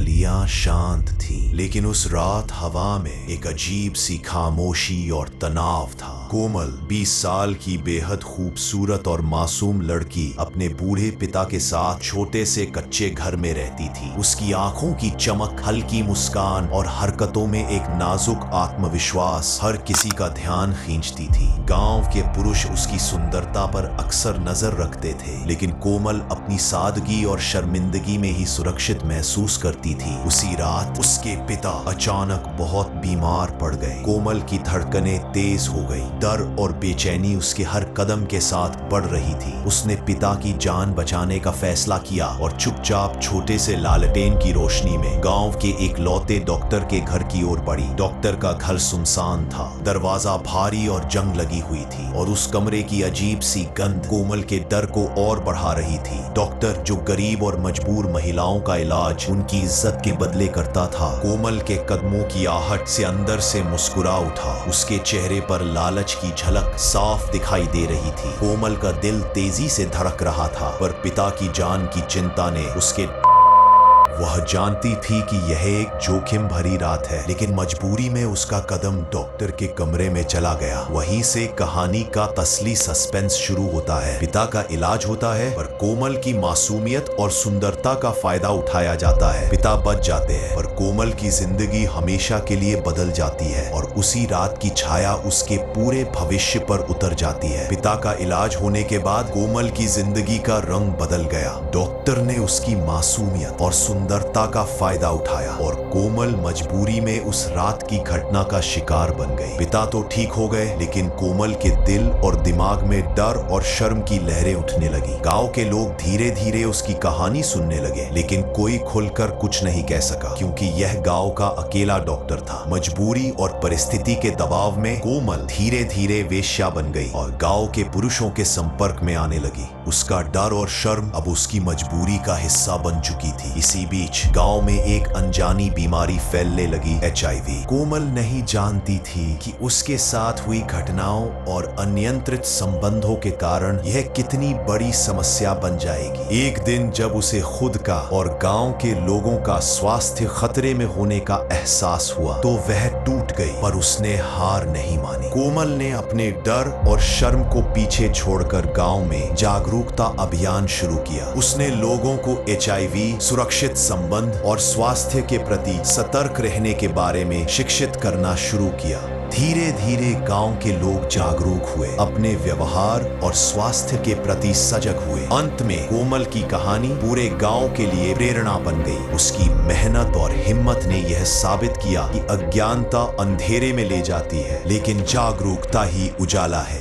गलियां शांत थीं, लेकिन उस रात हवा में एक अजीब सी खामोशी और तनाव था। कोमल 20 साल की बेहद खूबसूरत और मासूम लड़की अपने बूढ़े पिता के साथ छोटे से कच्चे घर में रहती थी। उसकी आंखों की चमक, हल्की मुस्कान और हरकतों में एक नाजुक आत्मविश्वास हर किसी का ध्यान खींचती थी। गांव के पुरुष उसकी सुंदरता पर अक्सर नजर रखते थे, लेकिन कोमल अपनी सादगी और शर्मिंदगी में ही सुरक्षित महसूस करती थी। उसी रात उसके पिता अचानक बहुत बीमार पड़ गए। कोमल की धड़कनें तेज हो गई, डर और बेचैनी उसके हर कदम के साथ बढ़ रही थी। उसने पिता की जान बचाने का फैसला किया और चुपचाप छोटे से लालटेन की रोशनी में गांव के एक लौते डॉक्टर के घर की ओर बढ़ी। डॉक्टर का घर सुनसान था, दरवाजा भारी और जंग लगी हुई थी और उस कमरे की अजीब सी गंध कोमल के डर को और बढ़ा रही थी। डॉक्टर, जो गरीब और मजबूर महिलाओं का इलाज उनकी इज्जत के बदले करता था, कोमल के कदमों की आहट से अंदर से मुस्कुरा उठा। उसके चेहरे पर लालच की झलक साफ दिखाई दे रही थी। कोमल का दिल तेजी से धड़क रहा था, पर पिता की जान की चिंता ने उसके वह जानती थी कि यह एक जोखिम भरी रात है, लेकिन मजबूरी में उसका कदम डॉक्टर के कमरे में चला गया। वहीं से कहानी का असली सस्पेंस शुरू होता है। पिता का इलाज होता है, पर कोमल की मासूमियत और सुंदरता का फायदा उठाया जाता है। पिता बच जाते हैं, पर कोमल की जिंदगी हमेशा के लिए बदल जाती है और उसी रात की छाया उसके पूरे भविष्य पर उतर जाती है। पिता का इलाज होने के बाद कोमल की जिंदगी का रंग बदल गया। डॉक्टर ने उसकी मासूमियत और सुंदरता का फायदा उठाया और कोमल मजबूरी में उस रात की घटना का शिकार बन गई। पिता तो ठीक हो गए, लेकिन कोमल के दिल और दिमाग में डर और शर्म की लहरें उठने लगी। गांव के लोग धीरे धीरे उसकी कहानी सुनने लगे, लेकिन कोई खुलकर कुछ नहीं कह सका, क्योंकि यह गांव का अकेला डॉक्टर था। मजबूरी और परिस्थिति के दबाव में कोमल धीरे धीरे वेश्या बन गई और गांव के पुरुषों के संपर्क में आने लगी। उसका डर और शर्म अब उसकी मजबूरी का हिस्सा बन चुकी थी। इसी बीच गांव में एक अनजानी बीमारी फैलने लगी, HIV। कोमल नहीं जानती थी कि उसके साथ हुई घटनाओं और अनियंत्रित संबंधों के कारण यह कितनी बड़ी समस्या बन जाएगी। एक दिन जब उसे खुद का और गांव के लोगों का स्वास्थ्य खतरे में होने का एहसास हुआ, तो वह टूट गई, पर उसने हार नहीं मानी। कोमल ने अपने डर और शर्म को पीछे छोड़कर गांव में जागरूकता अभियान शुरू किया। उसने लोगों को HIV, सुरक्षित संबंध और स्वास्थ्य के प्रति सतर्क रहने के बारे में शिक्षित करना शुरू किया। धीरे धीरे गांव के लोग जागरूक हुए, अपने व्यवहार और स्वास्थ्य के प्रति सजग हुए। अंत में कोमल की कहानी पूरे गांव के लिए प्रेरणा बन गई। उसकी मेहनत और हिम्मत ने यह साबित किया कि अज्ञानता अंधेरे में ले जाती है, लेकिन जागरूकता ही उजाला है।